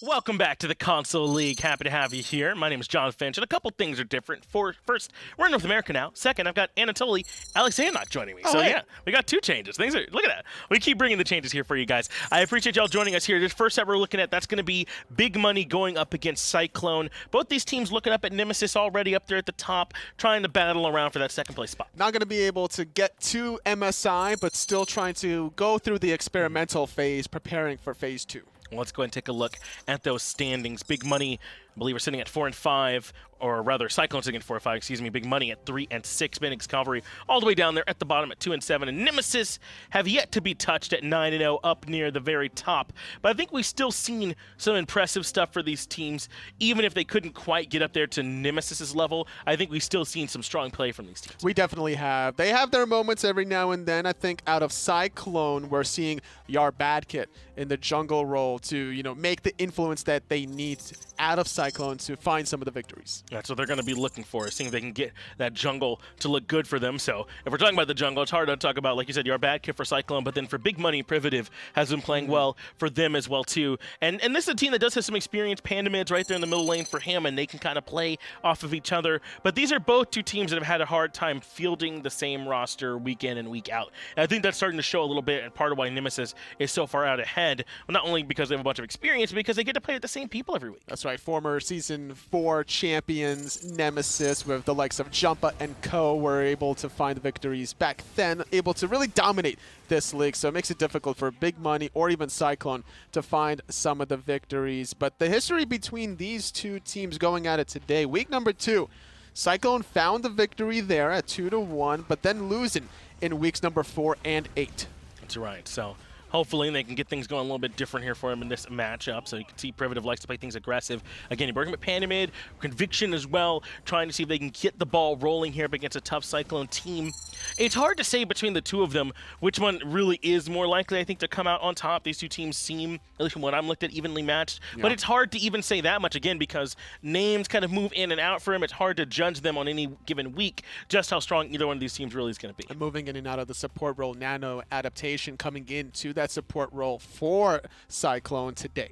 Welcome back to the Console League. Happy to have you here. My name is John Finch, and a couple things are different. First, we're in North America now. Second, I've got Anatoly Alexandrov joining me. Yeah, we got two changes. Look at that. We keep bringing the changes here for you guys. I appreciate y'all joining us here. This first set we're looking at, that's going to be Big Money going up against Cyclone. Both these teams looking up at Nemesis already up there at the top, trying to battle around for that second place spot. Not going to be able to get to MSI, but still trying to go through the experimental phase, preparing for phase 2. Let's go ahead and take a look at those standings. Big Money, I believe, we're sitting at 4 and 5, or rather, Cyclone sitting at 4 and 5, excuse me. Big Money at 3 and 6. Phoenix Cavalry all the way down there at the bottom at 2 and 7. And Nemesis have yet to be touched at 9 and 0, up near the very top. But I think we've still seen some impressive stuff for these teams, even if they couldn't quite get up there to Nemesis's level. I think we've still seen some strong play from these teams. We definitely have. They have their moments every now and then. I think out of Cyclone, we're seeing YarBadKid in the jungle role to, make the influence that they need out of Cyclone to find some of the victories. That's what they're going to be looking for, seeing if they can get that jungle to look good for them. So if we're talking about the jungle, it's hard to talk about, like you said, YarBadKid for Cyclone, but then for Big Money, Privative has been playing well for them as well, too. And this is a team that does have some experience. Pandamid's right there in the middle lane for him, and they can kind of play off of each other. But these are both two teams that have had a hard time fielding the same roster week in and week out. And I think that's starting to show a little bit, and part of why Nemesis is so far out ahead, well, not only because they have a bunch of experience, but because they get to play with the same people every week. That's right. Former Season 4 champions Nemesis with the likes of Jumpa and Co. were able to find the victories back then, able to really dominate this league. So it makes it difficult for Big Money or even Cyclone to find some of the victories. But the history between these two teams going at it today, week number 2, Cyclone found the victory there at 2-1, but then losing in weeks number 4 and 8. That's right. So hopefully they can get things going a little bit different here for him in this matchup. So you can see Privative likes to play things aggressive. Again, you're working with Pandamid, oKonviction as well, trying to see if they can get the ball rolling here up against a tough Cyclone team. It's hard to say between the two of them which one really is more likely, I think, to come out on top. These two teams seem, at least from what I'm looked at, evenly matched. Yeah. But it's hard to even say that much, again, because names kind of move in and out for him. It's hard to judge them on any given week, just how strong either one of these teams really is going to be. And moving in and out of the support role, NanoAdaption coming into that support role for Cyclone today.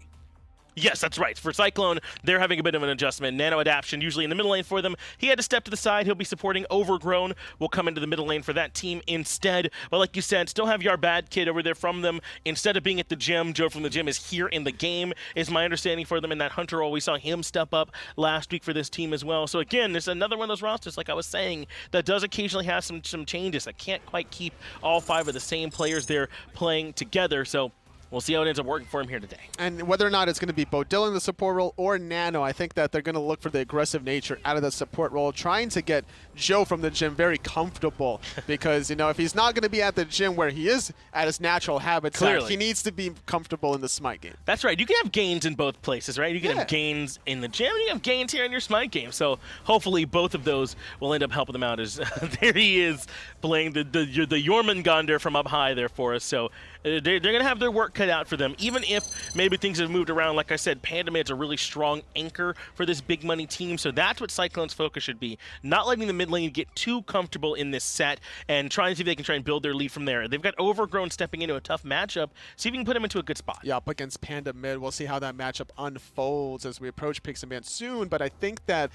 Yes, that's right. For Cyclone, they're having a bit of an adjustment. NanoAdaption usually in the middle lane for them. He had to step to the side. He'll be supporting Overrgrown. Will come into the middle lane for that team instead. But like you said, still have YarBadKid over there from them. Instead of being at the gym, Joe from the gym is here in the game, is my understanding for them. And that Hunter role, we saw him step up last week for this team as well. So again, it's another one of those rosters, like I was saying, that does occasionally have some changes. I can't quite keep all 5 of the same players there playing together. So we'll see how it ends up working for him here today. And whether or not it's going to be Beaudilla in the support role or Nano, I think that they're going to look for the aggressive nature out of the support role, trying to get Joe from the gym very comfortable. Because, if he's not going to be at the gym where he is at his natural habitat, he needs to be comfortable in the SMITE game. That's right. You can have gains in both places, right? You can have gains in the gym, and you can have gains here in your SMITE game. So hopefully both of those will end up helping them out. As there he is playing the Jormungandr from up high there for us. So they're going to have their work cut out for them, even if maybe things have moved around. Like I said, Pandamid's a really strong anchor for this Big Money team, so that's what Cyclone's focus should be. Not letting the mid lane get too comfortable in this set and trying to see if they can try and build their lead from there. They've got Overrgrown stepping into a tough matchup, see if we can put him into a good spot. Yeah, up against Pandamid. We'll see how that matchup unfolds as we approach Picks and Bans soon, but I think that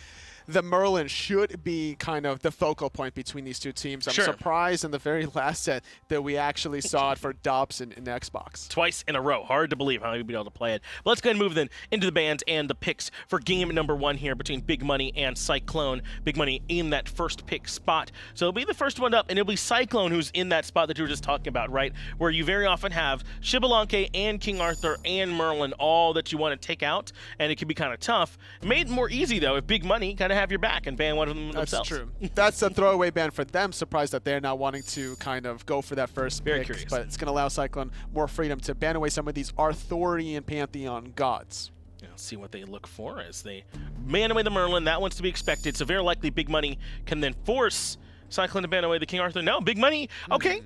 the Merlin should be kind of the focal point between these two teams. I'm surprised in the very last set that we actually saw it for Dobbs in Xbox. Twice in a row. Hard to believe how we'd be able to play it. But let's go ahead and move then into the bans and the picks for game number 1 here between Big Money and Cyclone. Big Money in that first pick spot. So it'll be the first one up, and it'll be Cyclone who's in that spot that you were just talking about, right? Where you very often have Xbalanque and King Arthur and Merlin, all that you want to take out, and it can be kind of tough. Made more easy, though, if Big Money kind of have your back and ban one of them themselves. That's true. That's a throwaway ban for them. Surprised that they're not wanting to kind of go for that first pick. Curious. But it's going to allow Cyclone more freedom to ban away some of these Arthurian Pantheon gods. Yeah, see what they look for as they man away the Merlin. That one's to be expected. So very likely Big Money can then force Cyclone to ban away the King Arthur. No, Big Money. Okay,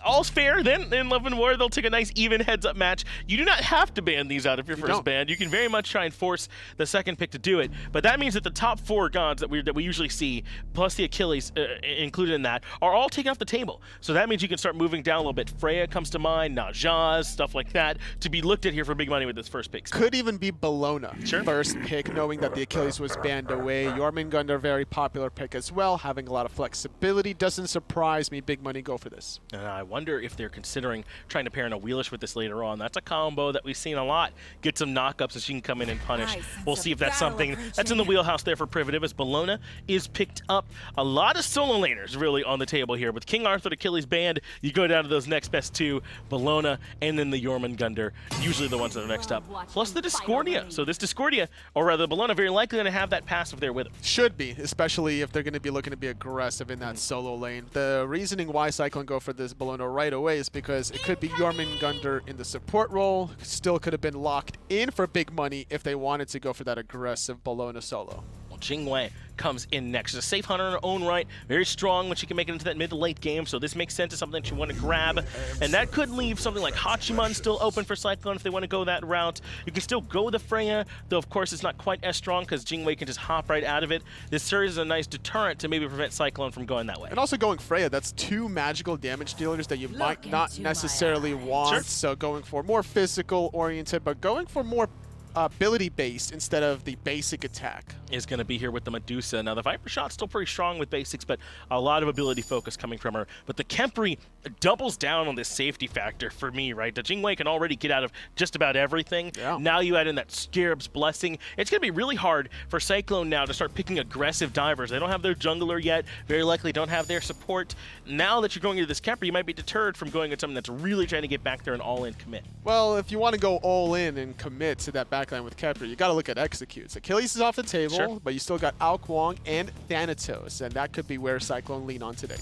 all's fair then. In Love and War, they'll take a nice even heads-up match. You do not have to ban these out of your first ban. You can very much try and force the second pick to do it. But that means that the top 4 gods that we usually see, plus the Achilles included in that, are all taken off the table. So that means you can start moving down a little bit. Freya comes to mind, Najaz, stuff like that, to be looked at here for Big Money with this first pick. Could even be Bologna. First pick, knowing that the Achilles was banned away. Jormungandr, very popular pick as well, having a lot of flexibility. Doesn't surprise me. Big Money go for this. And I wonder if they're considering trying to pair in a Wheelish with this later on. That's a combo that we've seen a lot. Get some knockups so she can come in and punish. We'll see if that's something that's in the wheelhouse there for Privative, as Bologna is picked up. A lot of solo laners really on the table here. With King Arthur, Achilles banned, you go down to those next best 2, Bologna and then the Jormungandr, usually the ones that are next up. Plus the Discordia. So this Discordia, or rather Bologna, very likely going to have that passive there with him. Should be, especially if they're going to be looking to be aggressive in that solo lane. The reasoning why Cyclone go for this Bologna right away is because it could be Jormungandr in the support role, still could have been locked in for Big Money if they wanted to go for that aggressive Bologna solo. Well, Jingwei comes in next. She's a safe hunter in her own right, very strong when she can make it into that mid to late game, so this makes sense as something that you want to grab. And that could leave something like Hachiman still open for Cyclone if they want to go that route. You can still go the Freya, though of course it's not quite as strong because Jingwei can just hop right out of it. This serves as a nice deterrent to maybe prevent Cyclone from going that way. And also going Freya, that's 2 magical damage dealers that you might not necessarily want, so going for more physical oriented, but going for more ability based instead of the basic attack. Is going to be here with the Medusa. Now the Viper shot's still pretty strong with basics, but a lot of ability focus coming from her. But the Kempri doubles down on this safety factor for me, right? The Jingwei can already get out of just about everything. Now you add in that Scarab's Blessing. It's going to be really hard for Cyclone now to start picking aggressive divers. They don't have their jungler yet, very likely don't have their support. Now that you're going into this Kempri, you might be deterred from going into something that's really trying to get back there and all-in commit. Well, if you want to go all-in and commit to that backline with Kempri, you got to look at executes. Achilles is off the table, but you still got Ao Kuang and Thanatos, and that could be where Cyclone lean on today.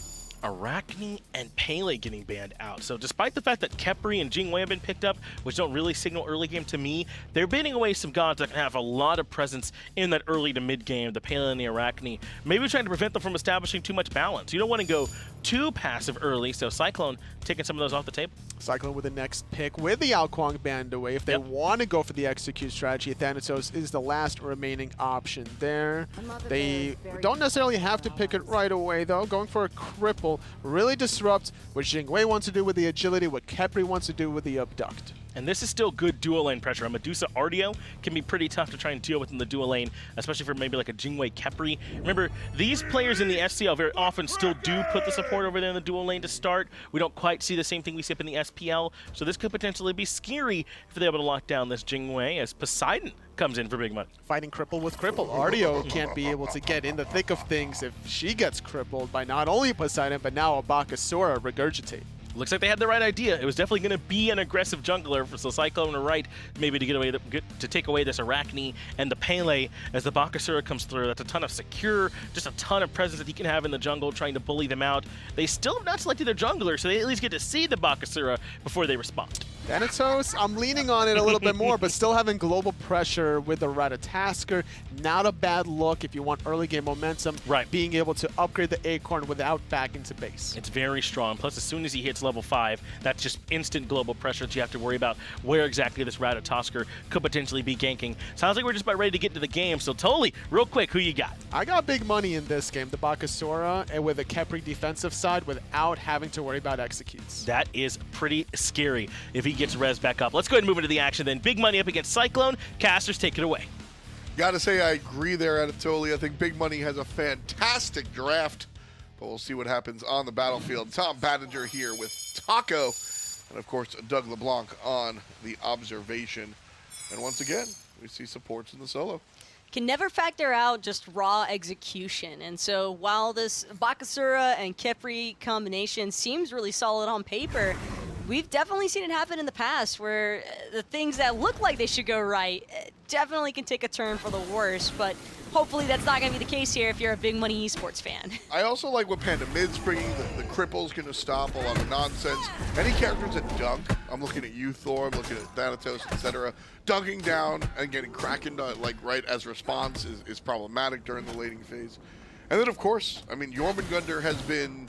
Arachne and Pele getting banned out. So despite the fact that Kempri and Jingwei have been picked up, which don't really signal early game to me, they're banning away some gods that can have a lot of presence in that early to mid game, the Pele and the Arachne. Maybe trying to prevent them from establishing too much balance. You don't want to go too passive early, so Cyclone taking some of those off the table. Cyclone with the next pick with the Ao Kuang banned away. If they want to go for the execute strategy, Thanatos is the last remaining option there. They don't necessarily have to pick it right away though. Going for a cripple really disrupt what Jingwei wants to do with the agility, what Kempri wants to do with the abduct. And this is still good dual lane pressure. A Medusa Ardio can be pretty tough to try and deal with in the dual lane, especially for maybe like a Jingwei Kempri. Remember, these players in the SCL very often still do put the support over there in the dual lane to start. We don't quite see the same thing we see up in the SPL, so this could potentially be scary if they're able to lock down this Jingwei as Poseidon comes in for Big Money. Fighting cripple with cripple. Ardio can't be able to get in the thick of things if she gets crippled by not only Poseidon, but now a Bakasura Regurgitate. Looks like they had the right idea. It was definitely going to be an aggressive jungler for Cyclone on the right, maybe to get away to take away this Arachne and the Pele as the Bakasura comes through. That's a ton of secure, just a ton of presence that he can have in the jungle, trying to bully them out. They still have not selected their jungler, so they at least get to see the Bakasura before they respond. Thanatos, I'm leaning on it a little bit more, but still having global pressure with the Ratatasker. Not a bad look if you want early game momentum. Being able to upgrade the Acorn without back into base. It's very strong. Plus, as soon as he hits level 5, that's just instant global pressure that you have to worry about where exactly this Ratatasker could potentially be ganking. Sounds like we're just about ready to get into the game, so totally, real quick, who you got? I got Big Money in this game, the Bakasura, and with a Kempri defensive side without having to worry about executes. That is pretty scary if he gets res back up. Let's go ahead and move into the action then. Big Money up against Cyclone. Casters, take it away. Gotta say, I agree there, Anatoly. I think Big Money has a fantastic draft, but we'll see what happens on the battlefield. Tom Battinger here with Taco, and of course, Doug LeBlanc on the observation. And once again, we see supports in the solo. Can never factor out just raw execution. And so while this Bakasura and Kempri combination seems really solid on paper, we've definitely seen it happen in the past where the things that look like they should go right definitely can take a turn for the worse, but hopefully that's not going to be the case here if you're a Big Money Esports fan. I also like what Panda Mid's bringing. The cripple's going to stop a lot of nonsense. Any characters that dunk, I'm looking at you, Thor, I'm looking at Thanatos, etc. Dunking down and getting Kraken like right as response is problematic during the laning phase. And then, of course, I mean, Jormungandr has been...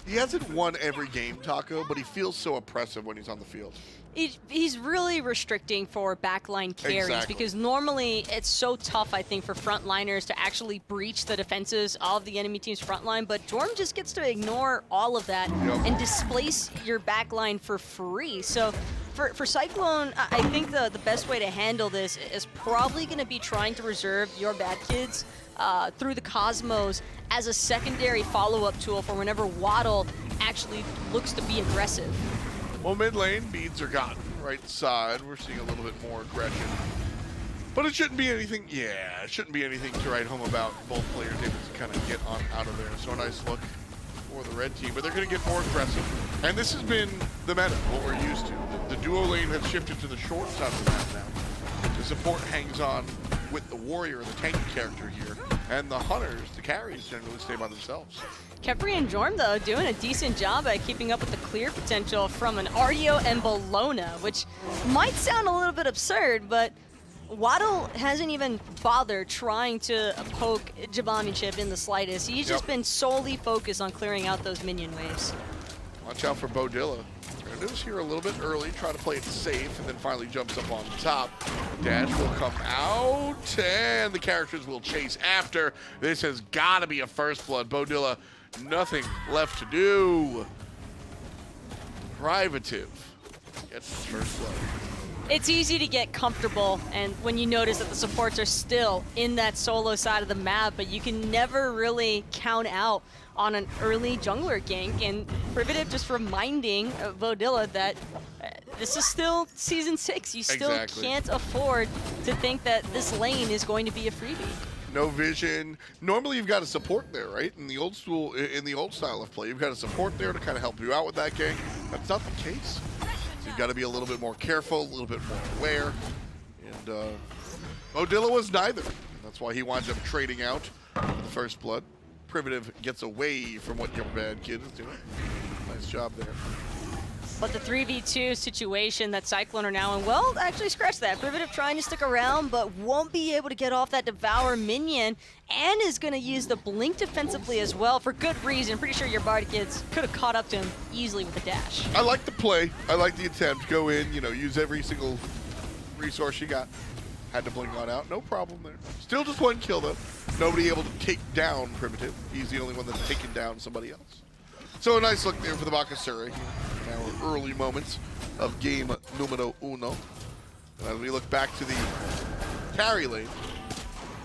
He hasn't won every game, Taco, but he feels so oppressive when he's on the field. He's really restricting for backline carries Exactly. because normally it's so tough, I think, for frontliners to actually breach the defenses of the enemy team's frontline, but Jorm just gets to ignore all of that and displace your backline for free. So for Cyclone, I think the best way to handle this is probably going to be trying to reserve YarBadKids through the Cosmos as a secondary follow-up tool for whenever yWaddle actually looks to be aggressive. Well, mid lane, beads are gotten. Right side, we're seeing a little bit more aggression. But it shouldn't be anything, it shouldn't be anything to write home about. Both players able to kind of get on out of there. So a nice look for the red team, but they're going to get more aggressive. And this has been the meta, what we're used to. The duo lane has shifted to the short side of the map now. The support hangs on with the warrior, the tanky character here, and the hunters, the carries, generally stay by themselves. Khepri and Jorm, though, doing a decent job at keeping up with the clear potential from an Ario and Bologna, which might sound a little bit absurd, but yWaddle hasn't even bothered trying to poke JabamiChip in the slightest. He's just been solely focused on clearing out those minion waves. Watch out for Beaudilla. Rando's here a little bit early, try to play it safe, and then finally jumps up on top. Dash will come out, and the characters will chase after. This has got to be a first blood. Beaudilla, nothing left to do. Privative gets the first blood. It's easy to get comfortable, and when you notice that the supports are still in that solo side of the map, but you can never really count out on an early jungler gank, and Privative just reminding Beaudilla that this is still Season 6. You still can't afford to think that this lane is going to be a freebie. No vision. Normally you've got a support there, right? In the old school, in the old style of play, you've got a support there to kind of help you out with that gank. That's not the case. So you've got to be a little bit more careful, a little bit more aware. And Beaudilla was neither. That's why he winds up trading out for the first blood. Privative gets away from what YarBadKid is doing. Nice job there. But the 3v2 situation that Cyclone are now in, well, actually scratch that. Privative trying to stick around, but won't be able to get off that Devour minion, and is going to use the Blink defensively as well, for good reason. Pretty sure YarBadKids could have caught up to him easily with a dash. I like the play. I like the attempt. Go in, you know, use every single resource you got. Had to blink on out. No problem there. Still just one kill, though. Nobody able to take down Privative. He's the only one that's taken down somebody else. So a nice look there for the Bakasura here in our early moments of game numero uno. And as we look back to the carry lane,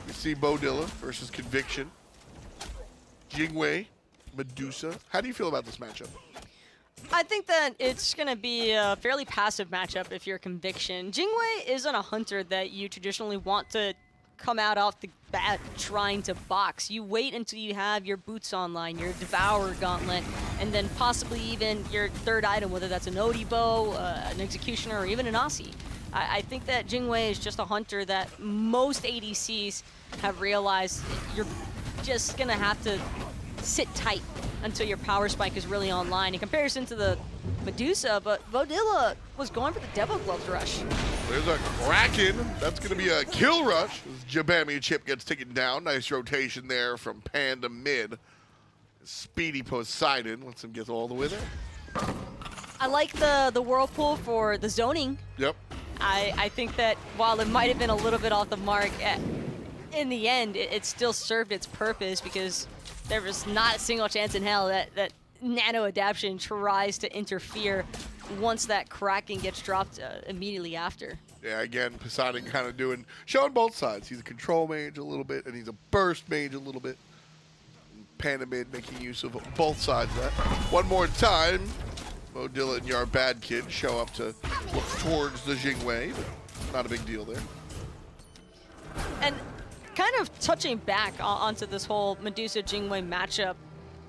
we see Beaudilla versus Conviction. Jingwei, Medusa. How do you feel about this matchup? I think that it's going to be a fairly passive matchup if you're Conviction. Jingwei isn't a hunter that you traditionally want to come out off the bat trying to box. You wait until you have your boots online, your Devour Gauntlet, and then possibly even your third item, whether that's an Odi bow, an Executioner, or even an Aussie. I think that Jingwei is just a hunter that most ADCs have realized you're just going to have to sit tight until your power spike is really online in comparison to the Medusa, but Beaudilla was going for the Devil Gloves rush. There's a Kraken. That's going to be a kill rush. JabamiChip gets taken down. Nice rotation there from Pan to mid. Speedy Poseidon lets him get all the way there. I like the Whirlpool for the zoning. Yep. I think that while it might have been a little bit off the mark, in the end, it still served its purpose because there was not a single chance in hell that NanoAdaption tries to interfere once that Kraken gets dropped immediately after. Yeah, again, Poseidon kind of showing both sides. He's a control mage a little bit, and he's a burst mage a little bit. Panda mid making use of both sides of that. One more time, Beaudilla and YarBadKid show up to look towards the Jingwei, but not a big deal there. And kind of touching back onto this whole Medusa-Jingwei matchup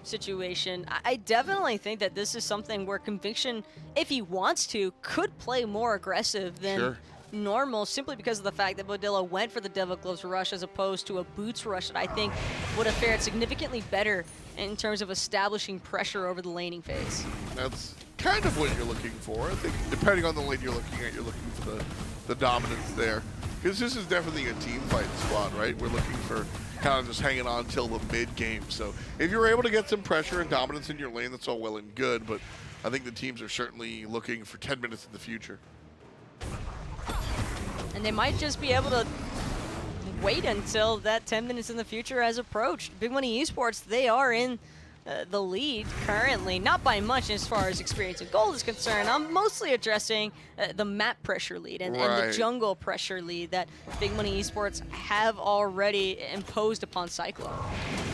situation, I definitely think that this is something where Conviction, if he wants to, could play more aggressive than normal, simply because of the fact that Beaudilla went for the Devil Gloves rush as opposed to a Boots rush that I think would have fared significantly better in terms of establishing pressure over the laning phase. That's kind of what you're looking for. I think depending on the lane you're looking for the dominance there. Because this is definitely a team fight squad, right? We're looking for kind of just hanging on till the mid-game. So if you're able to get some pressure and dominance in your lane, that's all well and good, but I think the teams are certainly looking for 10 minutes in the future. And they might just be able to wait until that 10 minutes in the future has approached. Big Money Esports, they are in the lead currently, not by much as far as experience and gold is concerned. I'm mostly addressing the map pressure lead and the jungle pressure lead that Big Money Esports have already imposed upon Cyclone.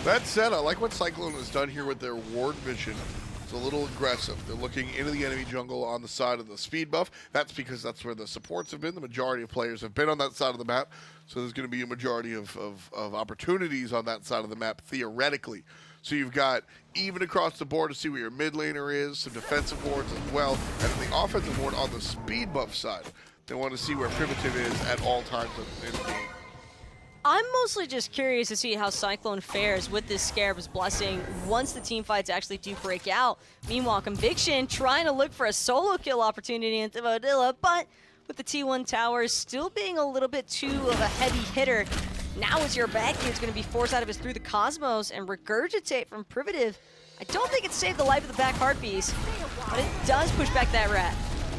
That said, I like what Cyclone has done here with their ward vision. It's a little aggressive. They're looking into the enemy jungle on the side of the speed buff. That's because that's where the supports have been. The majority of players have been on that side of the map, so there's going to be a majority of opportunities on that side of the map, theoretically. So you've got even across the board to see where your mid laner is, some defensive wards as well, and then the offensive ward on the speed buff side. They want to see where Privative is at all times in the game. I'm mostly just curious to see how Cyclone fares with this Scarab's Blessing once the team fights actually do break out. Meanwhile, Conviction trying to look for a solo kill opportunity into Beaudilla, but with the T1 towers still being a little bit too of a heavy hitter. Now it's YarBadKid is going to be forced out of his Through the Cosmos and Regurgitate from Privative. I don't think it saved the life of the back heart piece, but it does push back that rat.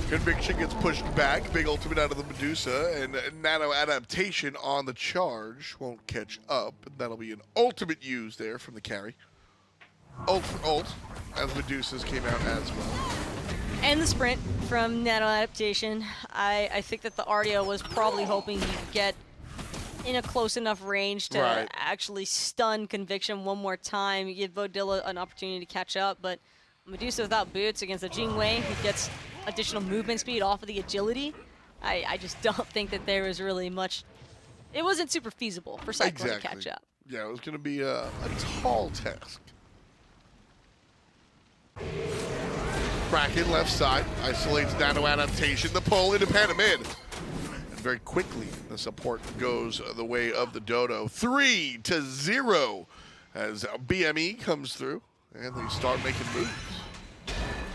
Conviction gets pushed back. Big ultimate out of the Medusa, and NanoAdaptation on the charge won't catch up. That'll be an ultimate use there from the carry. Ult for ult, as Medusas came out as well. And the sprint from NanoAdaptation. I think that the RDO was probably hoping he could get in a close enough range to actually stun Conviction one more time, give Beaudilla an opportunity to catch up, but Medusa without boots against the Jingwei, who gets additional movement speed off of the agility. I just don't think that there was really much. It wasn't super feasible for Cyclone to catch up. Yeah, it was going to be a tall task. Kraken left side, isolates NanoAdaptation, the pull into Panda mid. And very quickly, the support goes the way of the Dodo. 3-0 as BME comes through, and they start making moves.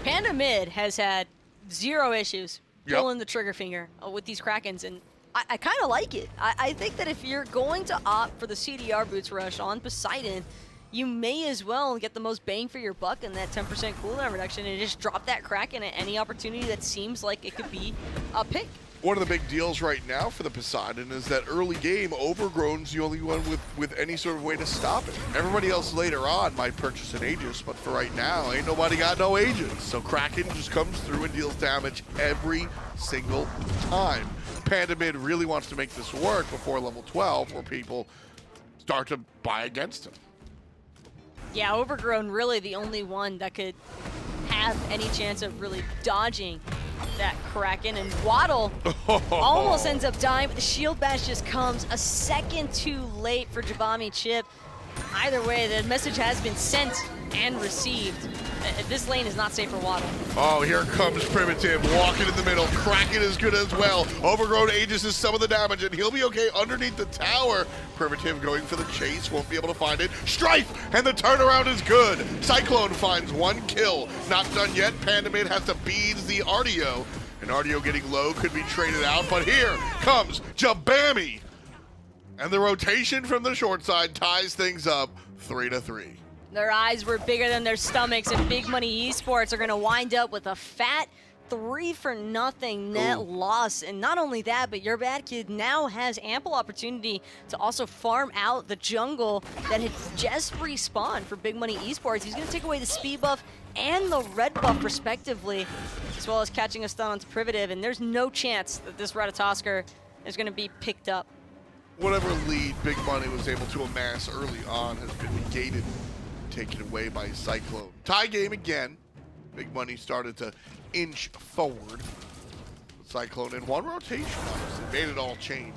Panda mid has had zero issues pulling the trigger finger with these Krakens, and I kind of like it. I think that if you're going to opt for the CDR boots rush on Poseidon, you may as well get the most bang for your buck in that 10% cooldown reduction and just drop that Kraken at any opportunity that seems like it could be a pick. One of the big deals right now for the Poseidon is that early game, Overgrown's the only one with any sort of way to stop it. Everybody else later on might purchase an Aegis, but for right now, ain't nobody got no Aegis. So Kraken just comes through and deals damage every single time. Panda mid really wants to make this work before level 12, where people start to buy against him. Yeah, Overgrown really the only one that could have any chance of really dodging that Kraken, and yWaddle almost ends up dying, but the shield bash just comes a second too late for JabamiChip. Either way, the message has been sent and received. This lane is not safe for yWaddle. Oh, here comes Privative walking in the middle. Kraken is good as well. Overgrown Aegis is some of the damage, and he'll be okay underneath the tower. Privative going for the chase, won't be able to find it. Strife, and the turnaround is good. Cyclone finds one kill. Not done yet. Panda mid has to beads the RDO. And RDO getting low could be traded out, but here comes Jabami. And the rotation from the short side ties things up 3-3. Their eyes were bigger than their stomachs, and Big Money Esports are going to wind up with a fat 3-0 net loss. And not only that, but YarBadKid now has ample opportunity to also farm out the jungle that had just respawned for Big Money Esports. He's going to take away the speed buff and the red buff respectively, as well as catching a stun onto Privative, and there's no chance that this Ratatosker is going to be picked up. Whatever lead Big Money was able to amass early on has been negated, taken away by Cyclone. Tie game again. Big Money started to inch forward. Cyclone in one rotation, honestly, made it all change.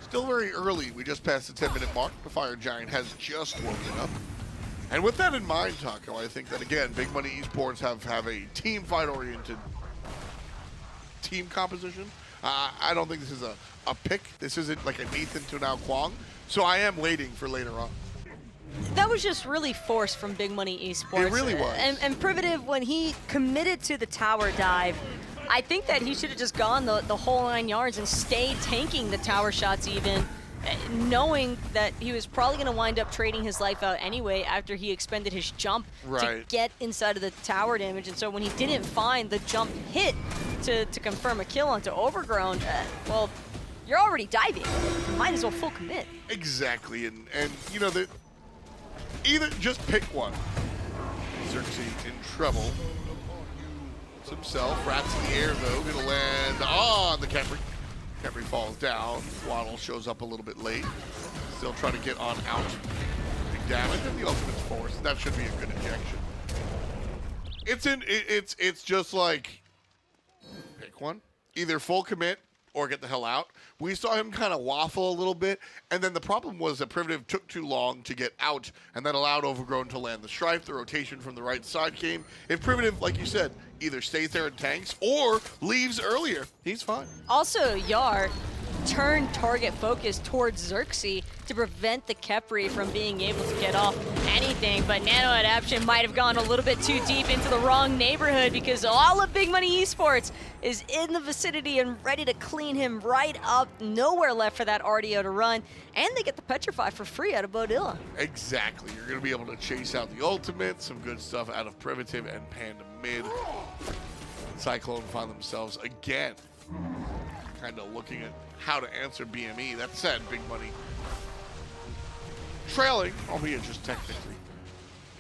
Still very early. We just passed the 10-minute mark. The Fire Giant has just woken up. And with that in mind, Taco, I think that, again, Big Money Esports have a team fight-oriented team composition. I don't think this is a pick. This isn't like a Nathan to now Kwong. So I am waiting for later on. That was just really forced from Big Money Esports. It really was. And Privative, when he committed to the tower dive, I think that he should have just gone the whole 9 yards and stayed tanking the tower shots even, knowing that he was probably going to wind up trading his life out anyway after he expended his jump to get inside of the tower damage. And so when he didn't find the jump hit to confirm a kill onto Overrgrown, well, you're already diving. You might as well full commit. Exactly, and you know, either just pick one. Xerxes in trouble. It's himself, rats in the air though, gonna land on the Khepri. Khepri falls down. YWaddle shows up a little bit late. Still trying to get on out. Big damage, and the ultimate's forced. That should be a good injection. It's just like pick one. Either full commit or get the hell out. We saw him kind of waffle a little bit, and then the problem was that Privative took too long to get out, and that allowed Overrgrown to land the Strife. The rotation from the right side came. If Privative, like you said, either stays there and tanks or leaves earlier, he's fine. Also, Yar turned target focus towards Xerxes to prevent the Khepri from being able to get off anything, but NanoAdaption might have gone a little bit too deep into the wrong neighborhood because all of Big Money Esports is in the vicinity and ready to clean him right up. Nowhere left for that RDO to run, and they get the Petrify for free out of Beaudilla. Exactly. You're going to be able to chase out the ultimate, some good stuff out of Privative and Panda mid. Cyclone find themselves again kind of looking at how to answer BME. That said, Big Money trailing, albeit just technically.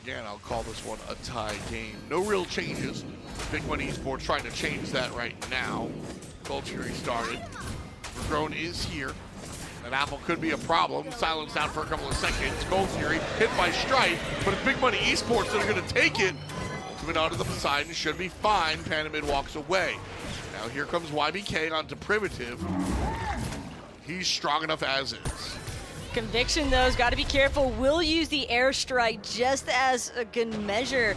Again, I'll call this one a tie game. No real changes. Big Money Esports trying to change that right now. Gold Fury started. Overrgrown is here. That apple could be a problem. Silence down for a couple of seconds. Gold Fury hit by Strife, but it's Big Money Esports that are going to take it. Ultimate onto the Poseidon should be fine. Panda mid walks away. Now here comes YBK onto Privative. He's strong enough as is. Conviction, though, has got to be careful. Will use the airstrike just as a good measure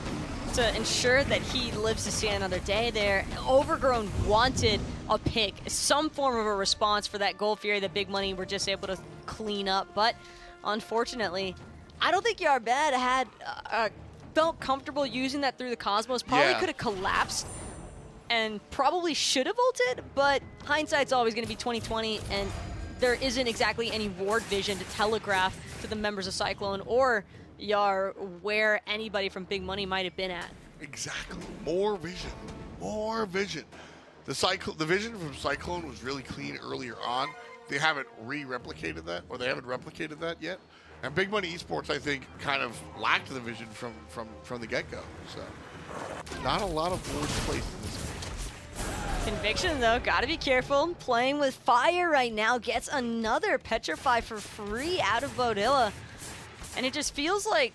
to ensure that he lives to see another day there. Overrgrown wanted a pick, some form of a response for that Gold Fury that Big Money were just able to clean up. But unfortunately, I don't think YarBad had felt comfortable using that through the Cosmos. Probably could have collapsed and probably should have ulted, but hindsight's always going to be 20/20, and there isn't exactly any ward vision to telegraph to the members of Cyclone or Yar where anybody from Big Money might have been at. Exactly. More vision. More vision. The vision from Cyclone was really clean earlier on. They haven't re-replicated that, or they haven't replicated that yet. And Big Money Esports, I think, kind of lacked the vision from the get-go. So, not a lot of wards placed in this game. Conviction, though, gotta be careful. Playing with fire right now, gets another Petrify for free out of Beaudilla. And it just feels like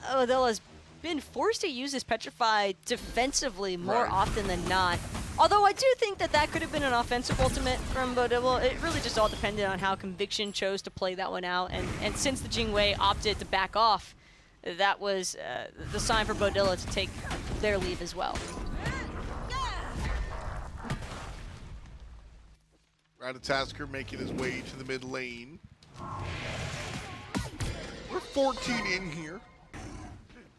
Beaudilla's been forced to use his Petrify defensively more often than not. Although I do think that that could have been an offensive ultimate from Beaudilla. It really just all depended on how Conviction chose to play that one out. And since the Jingwei opted to back off, that was the sign for Beaudilla to take their leave as well. Ratatasker making his way to the mid lane. We're 14 in here.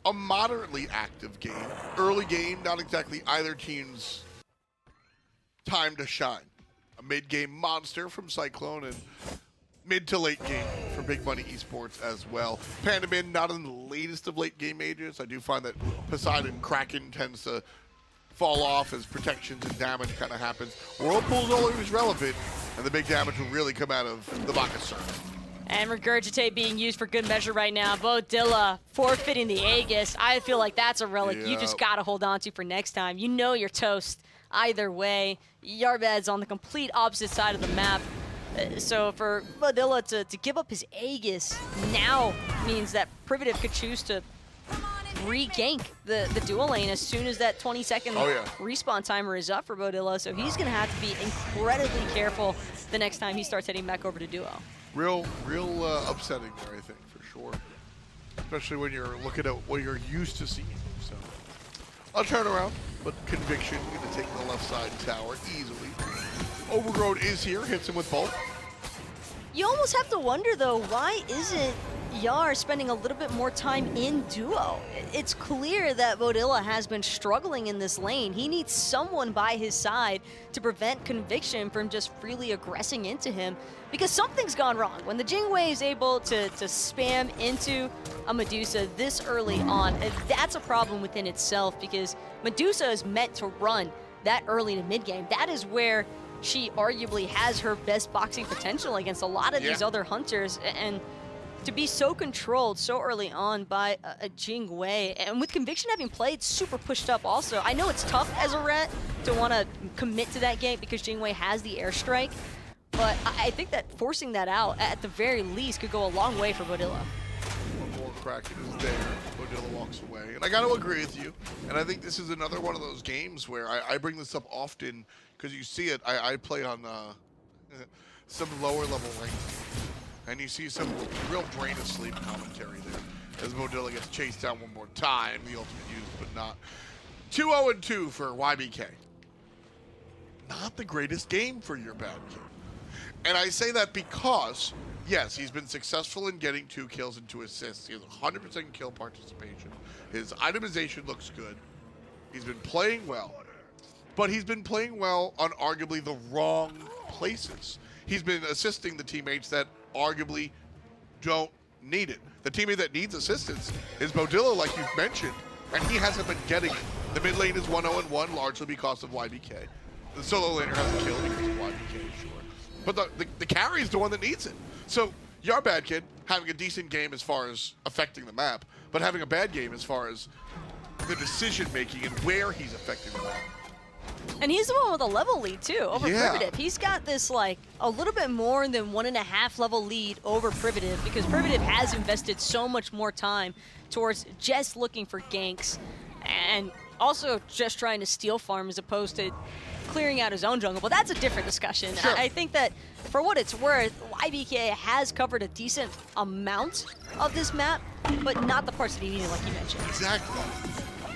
A moderately active game. Early game, not exactly either team's time to shine. A mid-game monster from Cyclone and mid to late game for Big Money Esports as well. Panda mid, not in the latest of late game ages. I do find that Poseidon Kraken tends to fall off as protections and damage kind of happens. Whirlpool's always relevant, and the big damage will really come out of the Bakasura. And Regurgitate being used for good measure right now. Beaudilla forfeiting the Aegis. I feel like that's a relic you just got to hold on to for next time. You know you're toast either way. YarBad's on the complete opposite side of the map. So for Beaudilla to give up his Aegis now means that Privative could choose to re-gank the dual lane as soon as that 20-second respawn timer is up for Beaudilla. So he's going to have to be incredibly careful the next time he starts heading back over to duo. Real upsetting there, I think, for sure. Especially when you're looking at what you're used to seeing. So, a turnaround, but Conviction going to take the left side tower easily. Overrgrown is here, hits him with both. You almost have to wonder, though, why isn't Yar spending a little bit more time in duo. It's clear that Beaudilla has been struggling in this lane. He needs someone by his side to prevent Conviction from just freely aggressing into him, because something's gone wrong. When the Jingwei is able to spam into a Medusa this early on, that's a problem within itself, because Medusa is meant to run that early to mid-game. That is where she arguably has her best boxing potential against a lot of these other hunters, and to be so controlled so early on by a Jingwei, and with Conviction having played super pushed up also, I know it's tough as a Ret to want to commit to that game because Jingwei has the airstrike, but I think that forcing that out at the very least could go a long way for Beaudilla. One more Kraken is there. Beaudilla walks away. And I got to agree with you. And I think this is another one of those games where I bring this up often because you see it. I play on some lower level ranks. And you see some real brain asleep commentary there as Beaudilla gets chased down one more time. The ultimate used, but not. 2-0-2 for YBK. Not the greatest game for YarBadKid. And I say that because, yes, he's been successful in getting 2 kills and 2 assists. He has 100% kill participation. His itemization looks good. He's been playing well. But he's been playing well on arguably the wrong places. He's been assisting the teammates that arguably don't need it. The teammate that needs assistance is Beaudilla, like you've mentioned, and he hasn't been getting it. The mid lane is 1-0-1, largely because of YBK. The solo laner has a kill because of YBK, sure. But the carry is the one that needs it. So YarBadKid having a decent game as far as affecting the map, but having a bad game as far as the decision making and where he's affecting the map. And he's the one with a level lead too over Privative. He's got this like a little bit more than 1.5 level lead over Privative, because Privative has invested so much more time towards just looking for ganks and also just trying to steal farm as opposed to clearing out his own jungle. But that's a different discussion. Sure. I think that for what it's worth, YBK has covered a decent amount of this map, but not the parts that he needed, like you mentioned. Exactly.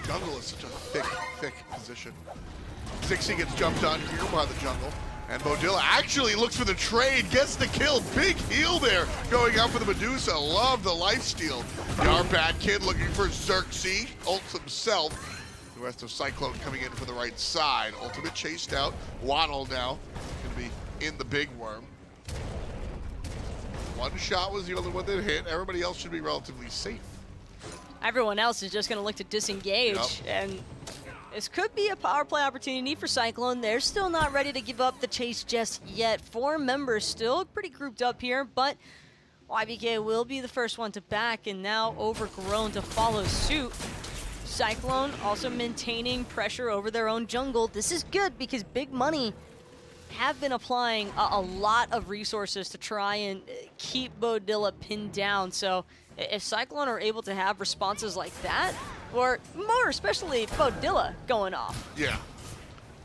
Jungle is such a thick position. Zixi gets jumped on here by the jungle, and Beaudilla actually looks for the trade, gets the kill. Big heal there, going out for the Medusa. Love the lifesteal. YarBadKid looking for Xerxes, ults himself. The rest of Cyclone coming in for the right side. Ultimate chased out. YWaddle now going to be in the big worm. One shot was the only one that hit. Everybody else should be relatively safe. Everyone else is just going to look to disengage, and this could be a power play opportunity for Cyclone. They're still not ready to give up the chase just yet. 4 members still pretty grouped up here, but YBK will be the first one to back, and now Overrgrown to follow suit. Cyclone also maintaining pressure over their own jungle. This is good because Big Money have been applying a lot of resources to try and keep Beaudilla pinned down. So if Cyclone are able to have responses like that, or more especially Beaudilla going off. Yeah.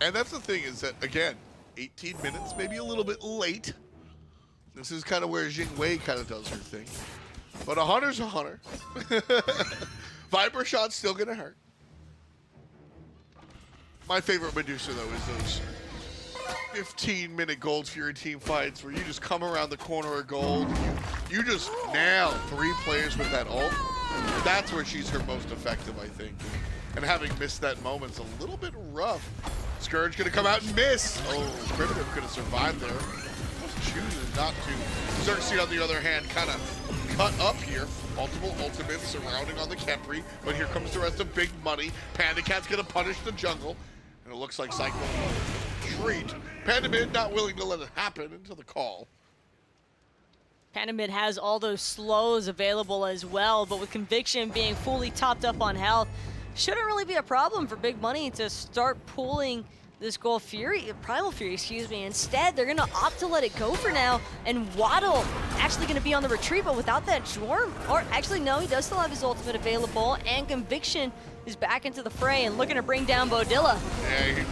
And that's the thing is that, again, 18 minutes, maybe a little bit late. This is kind of where Jingwei kind of does her thing. But a hunter's a hunter. Viper shot's still going to hurt. My favorite Medusa, though, is those 15-minute Gold Fury team fights where you just come around the corner of gold. You just nail 3 players with that ult. That's where she's her most effective, I think. And having missed that moment's a little bit rough. Scourge going to come out and miss. Oh, Privative could have survived there. Chooses not to. Xerxes, on the other hand, kind of cut up here. Multiple ultimates surrounding on the Khepri, but here comes the rest of Big Money. Panda Cat's going to punish the jungle, and it looks like Cyclone treat. Panda Mid not willing to let it happen until the call. Panda Mid has all those slows available as well, but with Conviction being fully topped up on health, shouldn't really be a problem for Big Money to start pulling this Gold Fury, Primal Fury, excuse me. Instead, they're gonna opt to let it go for now, and YWaddle actually gonna be on the retreat, but without that Jorm, or actually no, he does still have his ultimate available, and Conviction is back into the fray and looking to bring down Beaudilla. Yeah,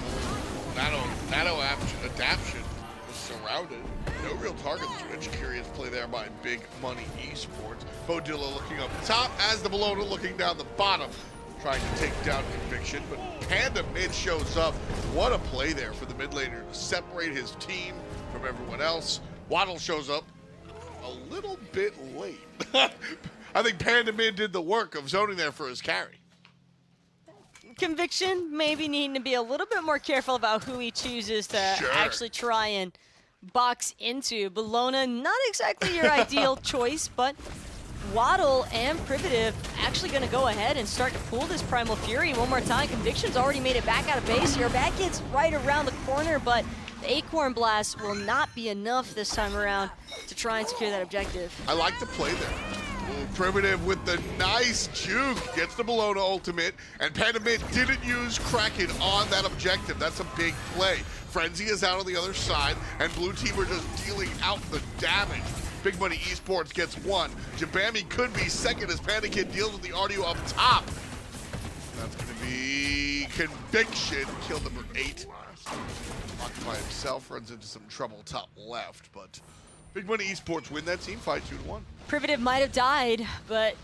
NanoAdaption was surrounded. No real targets. Rich curious play there by Big Money Esports. Beaudilla looking up top as the Bologna looking down the bottom, trying to take down Conviction, but Panda Mid shows up. What a play there for the mid laner to separate his team from everyone else. YWaddle shows up, a little bit late. I think Panda Mid did the work of zoning there for his carry. Conviction maybe needing to be a little bit more careful about who he chooses to actually try and box into. Bologna, not exactly your ideal choice, but yWaddle and Privative actually going to go ahead and start to pull this Primal Fury one more time. Conviction's already made it back out of base here. YarBadKid's right around the corner, but the Acorn Blast will not be enough this time around to try and secure that objective. I like the play there. Privative with the nice juke gets the Bologna ultimate, and Panda Mid didn't use Kraken on that objective. That's a big play. Frenzy is out on the other side, and Blue Team are just dealing out the damage. Big Money Esports gets one. Jabami could be second as Panda Kid deals with the audio up top. That's going to be Conviction, kill number 8. Occupy himself, runs into some trouble top left, but Big Money Esports win that team fight 2-1. Privative might have died, but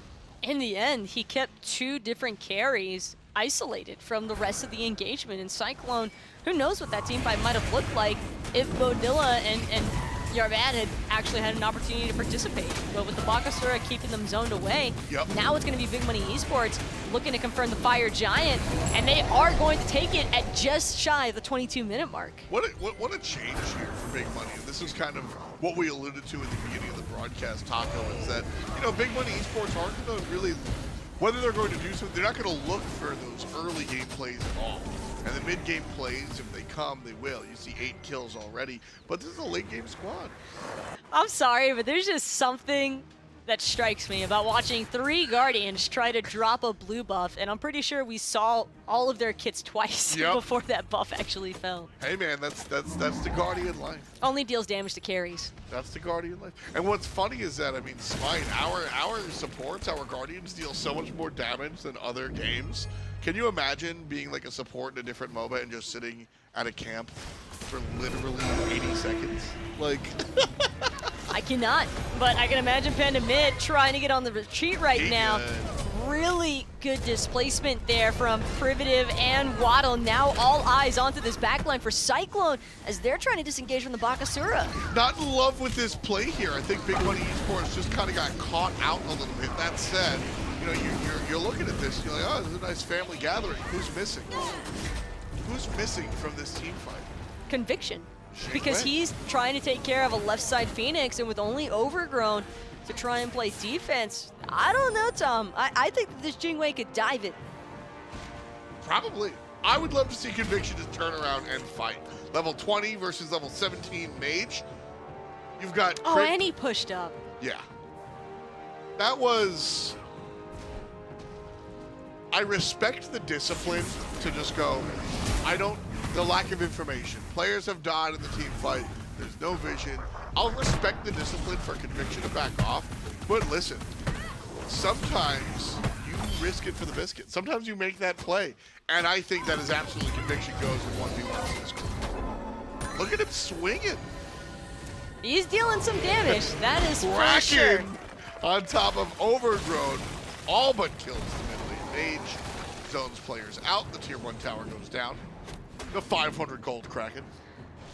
in the end, he kept 2 different carries isolated from the rest of the engagement. And Cyclone, who knows what that team fight might have looked like if Beaudilla and YarBad had actually had an opportunity to participate. But with the Bakasura keeping them zoned away, now it's going to be Big Money Esports looking to confirm the Fire Giant, and they are going to take it at just shy of the 22-minute mark. What a change here for Big Money. This is kind of what we alluded to in the beginning of the broadcast, Taco, is that, you know, Big Money Esports aren't going to really, whether they're going to do something, they're not going to look for those early game plays at all. And the mid-game plays, if they come, they will. You see 8 kills already, but this is a late-game squad. I'm sorry, but there's just something that strikes me about watching 3 Guardians try to drop a blue buff, and I'm pretty sure we saw all of their kits twice before that buff actually fell. Hey man, that's the Guardian life. Only deals damage to carries. That's the Guardian life. And what's funny is that, I mean, SMITE, our supports, our Guardians deal so much more damage than other games. Can you imagine being like a support in a different MOBA and just sitting at a camp for literally 80 seconds? Like... I cannot, but I can imagine Panda Mid trying to get on the retreat right now. Really good displacement there from Privative and yWaddle. Now all eyes onto this backline for Cyclone as they're trying to disengage from the Bakasura. Not in love with this play here. I think Big Money Esports just kind of got caught out a little bit. That said, you know, you're looking at this, you're like, oh, this is a nice family gathering. Who's missing? Who's missing from this team fight? Conviction. Because he's trying to take care of a left side Phoenix, and with only Overrgrown to try and play defense, I don't know, Tom. I think that this Jingwei could dive it. Probably. I would love to see Conviction just turn around and fight. Level 20 versus level 17 Mage. You've got... Oh, and he pushed up. Yeah. That was... I respect the discipline to just go, the lack of information. Players have died in the team fight. There's no vision. I'll respect the discipline for Conviction to back off. But listen, sometimes you risk it for the biscuit. Sometimes you make that play. And I think that is absolutely Conviction goes in 1v1. Look at him swinging. He's dealing some damage. That is Kraken for sure. On top of Overrgrown. All but kills the mid lane Mage. Zones players out. The tier 1 tower goes down. The 500 gold Kraken.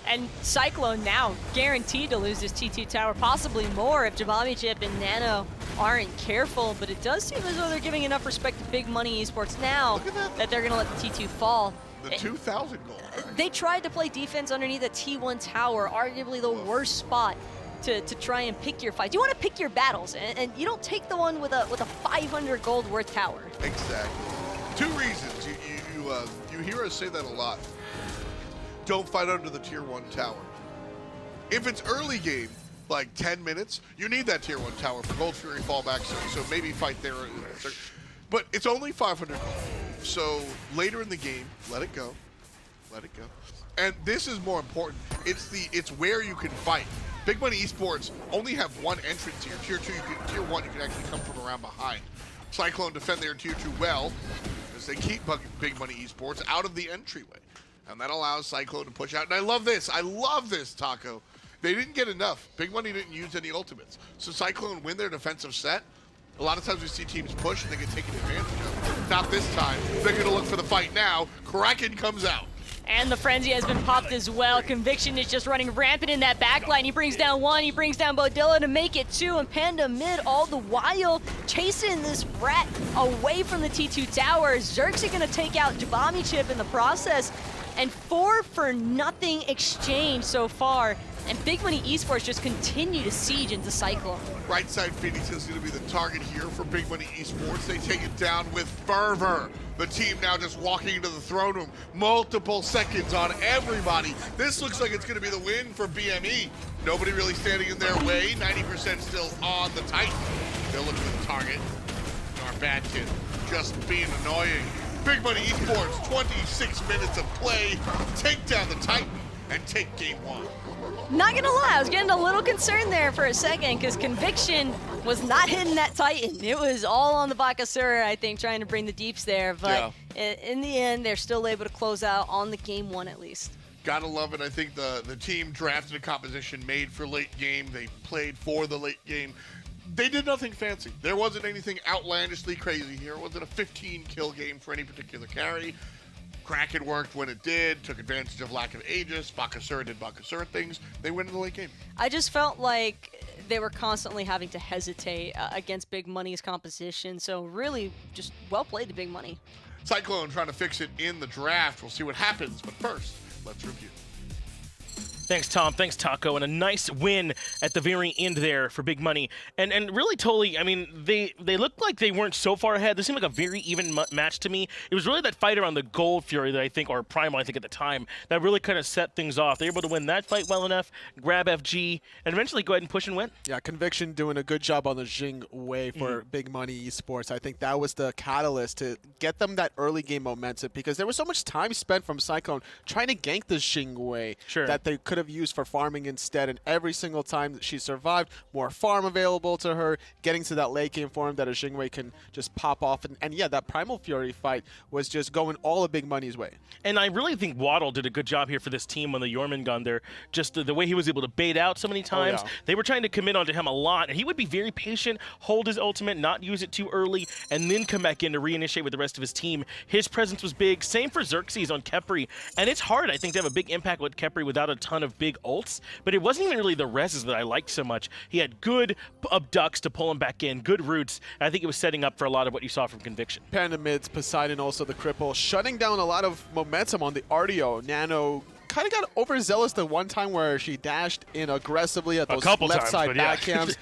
And Cyclone now guaranteed to lose this T2 tower, possibly more if JabamiChip and Nano aren't careful, but it does seem as though they're giving enough respect to Big Money Esports now that they're going to let the T2 fall. The 2,000 gold. They tried to play defense underneath a T1 tower, arguably the worst spot to try and pick your fights. You want to pick your battles, and you don't take the one with a 500 gold worth tower. Exactly. 2 reasons. You hear us say that a lot. Don't fight under the tier 1 tower. If it's early game, like 10 minutes, you need that tier 1 tower for Gold Fury fallback, so maybe fight there. But it's only 500 gold. So later in the game, let it go. Let it go. And this is more important. It's where you can fight. Big Money Esports only have 1 entrance here. Tier 2, tier 1, you can actually come from around behind. Cyclone defend their tier 2 well, as they keep Big Money Esports out of the entryway. And that allows Cyclone to push out. And I love this, Taco. They didn't get enough. Big Money didn't use any ultimates. So Cyclone win their defensive set. A lot of times we see teams push and they get taken advantage of. Not this time. They're going to look for the fight now. Kraken comes out. And the Frenzy has been popped as well. Conviction is just running rampant in that backline. He brings down one, he brings down Beaudilla to make it two, and Panda mid all the while chasing this rat away from the T2 tower. Xerxes gonna take out JabamiChip in the process, and 4-for-0 exchange so far. And Big Money Esports just continue to siege into Cyclone. Right side Phoenix is going to be the target here for Big Money Esports. They take it down with fervor. The team now just walking into the throne room. Multiple seconds on everybody. This looks like it's going to be the win for BME. Nobody really standing in their way. 90% still on the Titan. They're looking at the target. YarBadKid just being annoying. Big Money Esports, 26 minutes of play. Take down the Titan and take game one. Not gonna lie, I was getting a little concerned there for a second because Conviction was not hitting that Titan. It was all on the Bakasura, I think, trying to bring the deeps there. But in the end, they're still able to close out on the game one at least. Gotta love it. I think the team drafted a composition made for late game. They played for the late game. They did nothing fancy. There wasn't anything outlandishly crazy here. It wasn't a 15-kill game for any particular carry. Kraken worked when it did, took advantage of lack of Aegis. Bakasura did Bakasura things. They win in the late game. I just felt like they were constantly having to hesitate against Big Money's composition. So really just well played to Big Money. Cyclone trying to fix it in the draft. We'll see what happens. But first, let's review. Thanks, Tom. Thanks, Taco. And a nice win at the very end there for Big Money. And really, totally, I mean, they looked like they weren't so far ahead. This seemed like a very even match to me. It was really that fight around the Gold Fury that I think, or Primal, I think at the time, that really kind of set things off. They were able to win that fight well enough, grab FG, and eventually go ahead and push and win. Yeah, Conviction doing a good job on the Jing way for Big Money Esports. I think that was the catalyst to get them that early game momentum because there was so much time spent from Cyclone trying to gank the Jing way that they could have used for farming instead, and every single time that she survived, more farm available to her, getting to that late game form that a Xingwei can just pop off. And yeah, that Primal Fury fight was just going all of Big Money's way. And I really think YWaddle did a good job here for this team on the Jormungandr. Just the way he was able to bait out so many times. They were trying to commit onto him a lot, and he would be very patient, hold his ultimate, not use it too early, and then come back in to reinitiate with the rest of his team. His presence was big. Same for Xerxes on Khepri. And it's hard, I think, to have a big impact with Khepri without a ton of big ults, but it wasn't even really the reses that I liked so much. He had good abducts to pull him back in, good roots. I think it was setting up for a lot of what you saw from Conviction. Panda mids, Poseidon also the cripple, shutting down a lot of momentum on the RDO. Nano kind of got overzealous the one time where she dashed in aggressively at those left side backcams.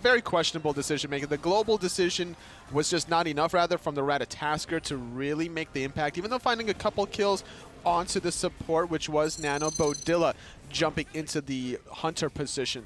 Very questionable decision making. The global decision was just not enough, rather, from the Ratatasker to really make the impact, even though finding a couple kills onto the support, which was Nano. Beaudilla jumping into the Hunter position.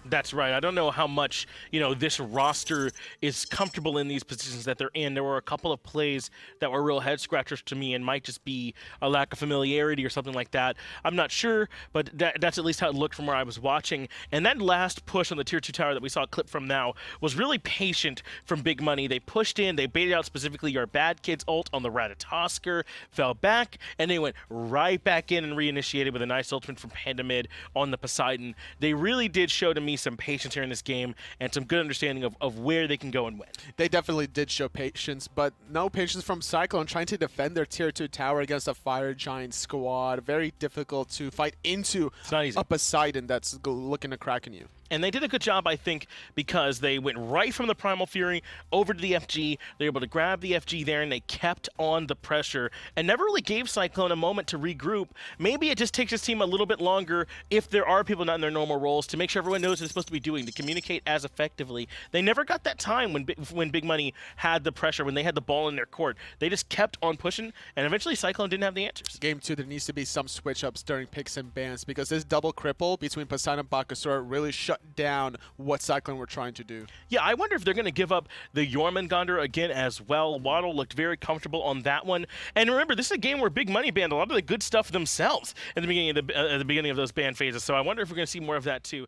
That's right. I don't know how much, this roster is comfortable in these positions that they're in. There were a couple of plays that were real head scratchers to me and might just be a lack of familiarity or something like that. I'm not sure, but that's at least how it looked from where I was watching. And that last push on the Tier 2 tower that we saw a clip from now was really patient from Big Money. They pushed in, they baited out specifically YarBadKid's ult on the Ratatasker, fell back, and they went right back in and reinitiated with a nice ultimate from Panda mid on the Poseidon. They really did show to me some patience here in this game and some good understanding of where they can go and win. They definitely did show patience, but no patience from Cyclone trying to defend their Tier 2 tower against a Fire Giant squad. Very difficult to fight into a Poseidon that's looking to crack in you. And they did a good job, I think, because they went right from the Primal Fury over to the FG. They were able to grab the FG there, and they kept on the pressure and never really gave Cyclone a moment to regroup. Maybe it just takes this team a little bit longer, if there are people not in their normal roles, to make sure everyone knows what they're supposed to be doing, to communicate as effectively. They never got that time when Big Money had the pressure, when they had the ball in their court. They just kept on pushing, and eventually Cyclone didn't have the answers. Game 2, there needs to be some switch-ups during picks and bans, because this double cripple between Poseidon and Bakasura really shut down what Cyclone were trying to do. Yeah, I wonder if they're going to give up the Jormungandr again as well. YWaddle looked very comfortable on that one. And remember, this is a game where Big Money banned a lot of the good stuff themselves at the beginning of those ban phases. So I wonder if we're going to see more of that too.